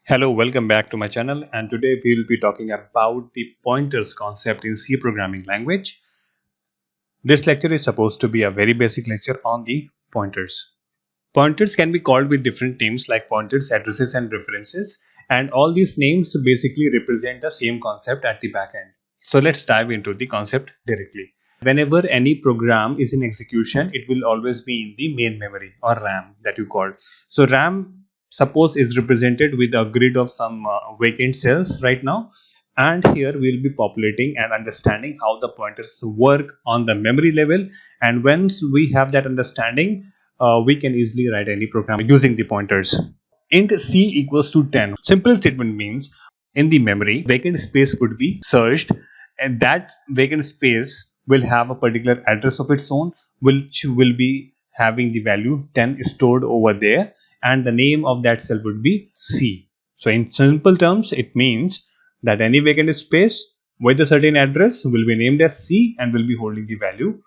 Hello, welcome back to my channel, and today we will be talking about the pointers concept in C programming language. This lecture is supposed to be a very basic lecture on the pointers. Pointers can be called with different names like pointers, addresses and references, and all these names basically represent the same concept at the back end. So let's dive into the concept directly. Whenever any program is in execution, it will always be in the main memory or RAM that you call. So RAM suppose is represented with a grid of some vacant cells right now, and here we'll be populating and understanding how the pointers work on the memory level. And once we have that understanding, we can easily write any program using the pointers. Int c equals to 10. Simple statement means in the memory vacant space would be searched, and that vacant space will have a particular address of its own, which will be having the value 10 stored over there, and the name of that cell would be C. So in simple terms, it means that any vacant space with a certain address will be named as C and will be holding the value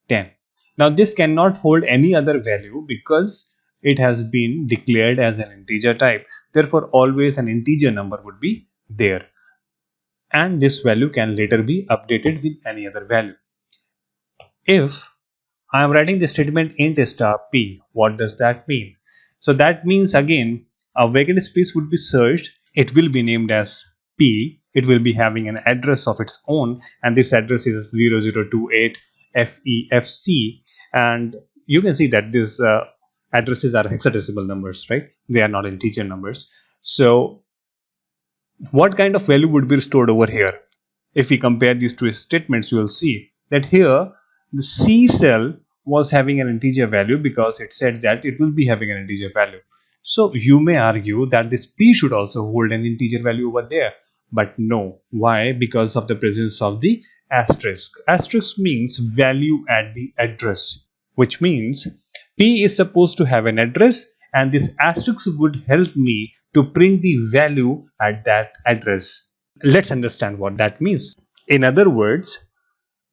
10. Now this cannot hold any other value because it has been declared as an integer type. Therefore always an integer number would be there, and this value can later be updated with any other value. If I am writing the statement int star p, what does that mean? So that means again a vacant space would be searched. It will be named as p. It will be having an address of its own, and this address is 0028 FEFC, and you can see that these addresses are hexadecimal numbers, right? They are not integer numbers. So what kind of value would be stored over here? If we compare these two statements, you will see that here the C cell was having an integer value because it said that it will be having an integer value. So you may argue that this P should also hold an integer value over there, but no. Why? Because of the presence of the asterisk. Asterisk means value at the address, which means P is supposed to have an address, and this asterisk would help me to print the value at that address. Let's understand what that means. In other words,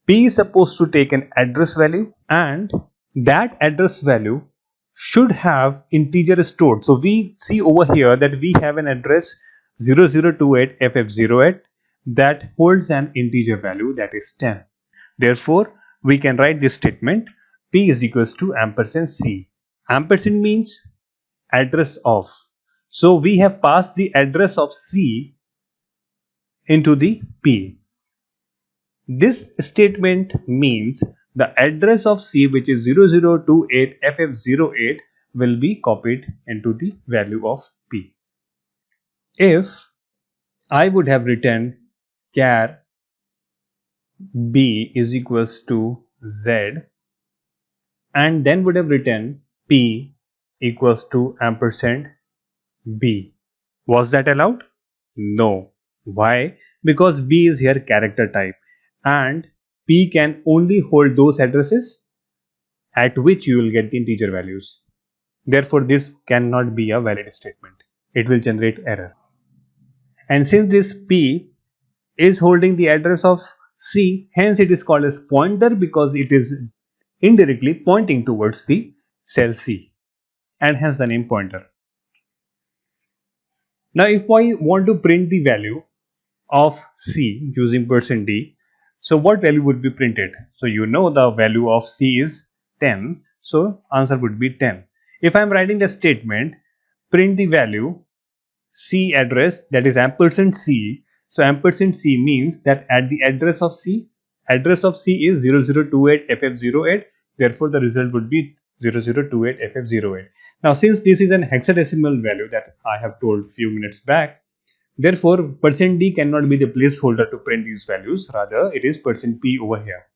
P is supposed to take an address value, and that address value should have integer stored. So we see over here that we have an address 0028FF08 that holds an integer value, that is 10. Therefore, we can write this statement P is equals to ampersand C. Ampersand means address of. So we have passed the address of C into the P. This statement means the address of C, which is 0028FF08, will be copied into the value of P. If I would have written char B is equals to Z and then would have written P equals to ampersand B, was that allowed? No. Why? Because B is here character type, and P can only hold those addresses at which you will get the integer values. Therefore, this cannot be a valid statement. It will generate error. And since this P is holding the address of C, hence it is called as pointer because it is indirectly pointing towards the cell C, and hence the name pointer. Now, if I want to print the value of C using %d, so what value would be printed? So you know the value of C is 10, so answer would be 10. If I am writing the statement print the value C address, that is ampersand C, so ampersand C means that at the address of C is 0028FF08, therefore the result would be 0028FF08. Now since this is an hexadecimal value that I have told few minutes back, therefore %d cannot be the placeholder to print these values, rather it is %p over here.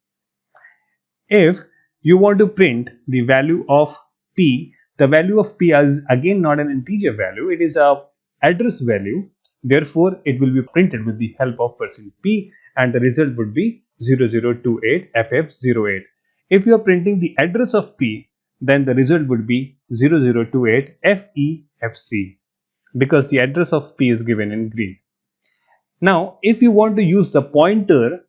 If you want to print the value of P, the value of P is again not an integer value, it is a address value, therefore it will be printed with the help of %p, and the result would be 0028FF08. If you are printing the address of P, then the result would be 0028FEFC, because the address of P is given in green. Now, if you want to use the pointer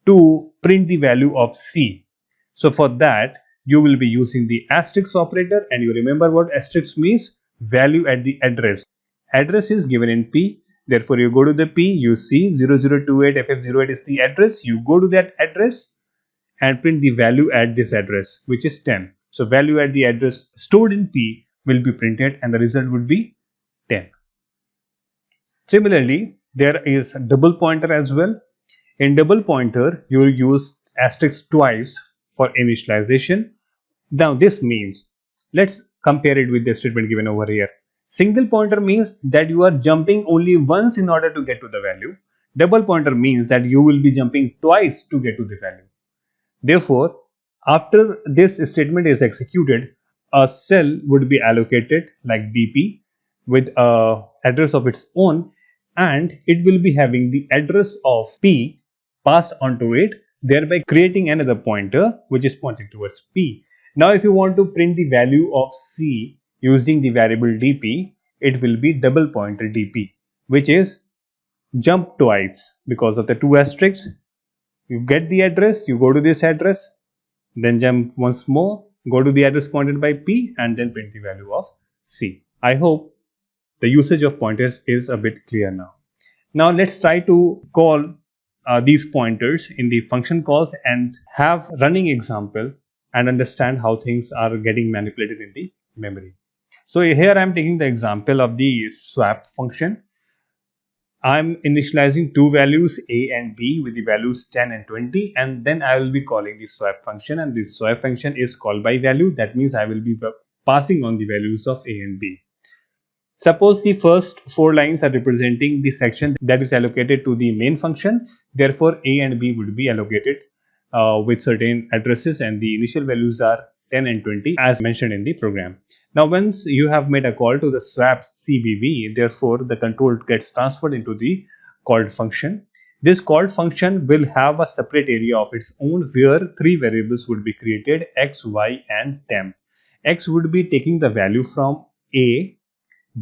to print the value of C, so for that you will be using the asterisk operator, and you remember what asterisk means? Value at the address. address is given in P. Therefore, you go to the P, you see 0028FF08 is the address. You go to that address and print the value at this address, which is 10. So, value at the address stored in P will be printed and the result would be 10. Similarly, there is a double pointer as well. In double pointer, you will use asterisk twice for initialization. Now, this means, let's compare it with the statement given over here. Single pointer means that you are jumping only once in order to get to the value. Double pointer means that you will be jumping twice to get to the value. Therefore, after this statement is executed, a cell would be allocated like DP with a address of its own, and it will be having the address of P passed onto it, thereby creating another pointer which is pointing towards P. Now, if you want to print the value of C using the variable DP, it will be double pointer DP, which is jump twice because of the two asterisks. You get the address, you go to this address, then jump once more, go to the address pointed by P, and then print the value of C. I hope the usage of pointers is a bit clear now. Now let's try to call these pointers in the function calls and have running example and understand how things are getting manipulated in the memory. So here I am taking the example of the swap function. I am initializing two values A and B with the values 10 and 20, and then I will be calling the swap function, and this swap function is called by value. That means I will be passing on the values of A and B. Suppose the first four lines are representing the section that is allocated to the main function. Therefore, A and B would be allocated with certain addresses, and the initial values are 10 and 20 as mentioned in the program. Now, once you have made a call to the swap CBV, therefore the control gets transferred into the called function. This called function will have a separate area of its own where three variables would be created: x, y, and temp. X would be taking the value from A,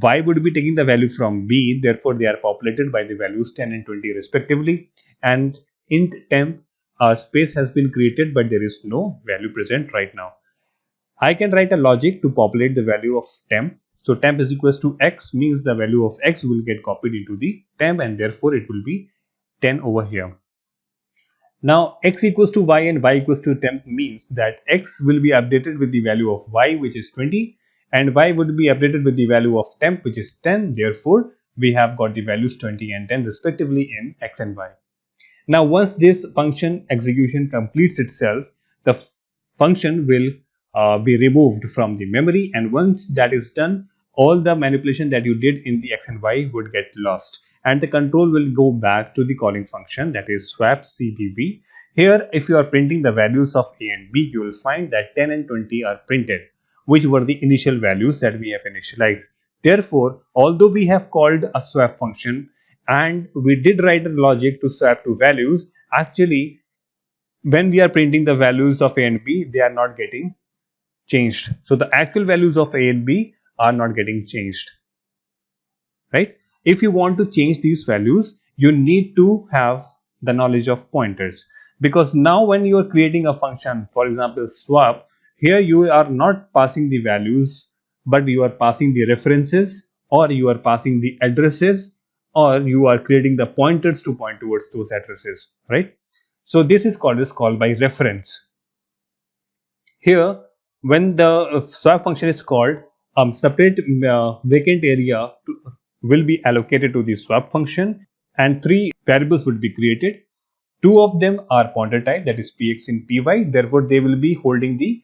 y would be taking the value from B, therefore they are populated by the values 10 and 20 respectively, and int temp space has been created but there is no value present right now. I can write a logic to populate the value of temp. So temp is equals to x means the value of x will get copied into the temp, and therefore it will be 10 over here. Now x equals to y and y equals to temp means that x will be updated with the value of y, which is 20, and y would be updated with the value of temp, which is 10. Therefore we have got the values 20 and 10 respectively in x and y. Now once this function execution completes itself, the function will be removed from the memory, and once that is done, all the manipulation that you did in the x and y would get lost, and the control will go back to the calling function, that is swap CBV. Here, if you are printing the values of A and B, you will find that 10 and 20 are printed, which were the initial values that we have initialized. Therefore, although we have called a swap function and we did write a logic to swap two values, actually when we are printing the values of A and B, they are not getting changed. So the actual values of A and B are not getting changed, right? If you want to change these values, you need to have the knowledge of pointers, because now when you are creating a function, for example swap, here you are not passing the values, but you are passing the references, or you are passing the addresses, or you are creating the pointers to point towards those addresses, right? So this is called as call by reference. Here, when the swap function is called, separate vacant area will be allocated to the swap function, and three variables would be created. Two of them are pointer type, that is px and py, therefore they will be holding the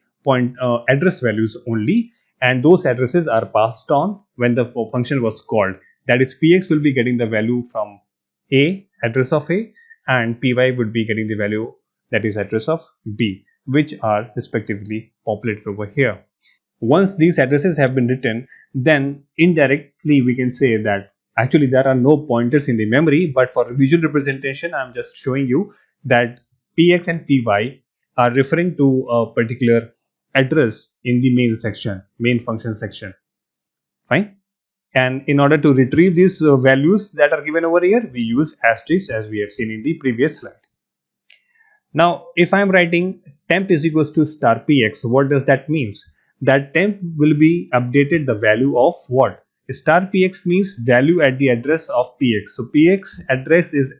address values only, and those addresses are passed on when the function was called. That is, px will be getting the value from A, address of A, and py would be getting the value, that is address of B, which are respectively populated over here. Once these addresses have been written, then indirectly we can say that actually there are no pointers in the memory, but for visual representation I am just showing you that px and py are referring to a particular address in the main function section. Fine. And in order to retrieve these values that are given over here, we use asterisks as we have seen in the previous slide. Now, if I am writing temp is equals to star px, what does that mean? That temp will be updated the value of what? Star px means value at the address of px. So px address is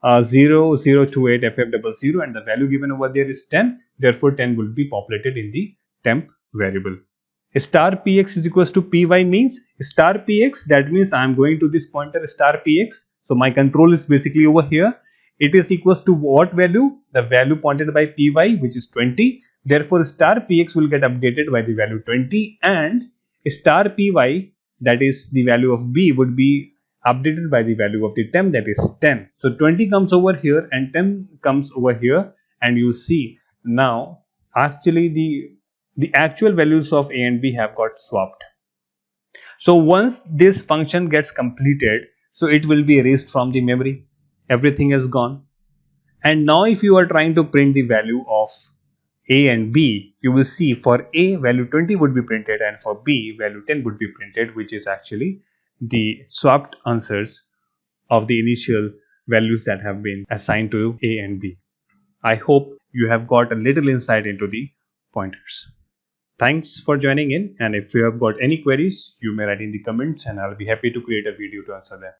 0028 ff00 and the value given over there is 10. Therefore 10 will be populated in the temp variable. Star px is equals to py means star px, that means I am going to this pointer star px. So my control is basically over here. It is equals to what value? The value pointed by py, which is 20. Therefore star px will get updated by the value 20 and star py, that is the value of b, would be updated by the value of the temp, that is 10. So 20 comes over here and 10 comes over here, and you see now actually the actual values of a and b have got swapped. So once this function gets completed, so it will be erased from the memory. Everything is gone. And now if you are trying to print the value of a and b, you will see for a value 20 would be printed and for b value 10 would be printed, which is actually the swapped answers of the initial values that have been assigned to a and b. I hope you have got a little insight into the pointers. Thanks for joining in, and if you have got any queries, you may write in the comments and I'll be happy to create a video to answer them.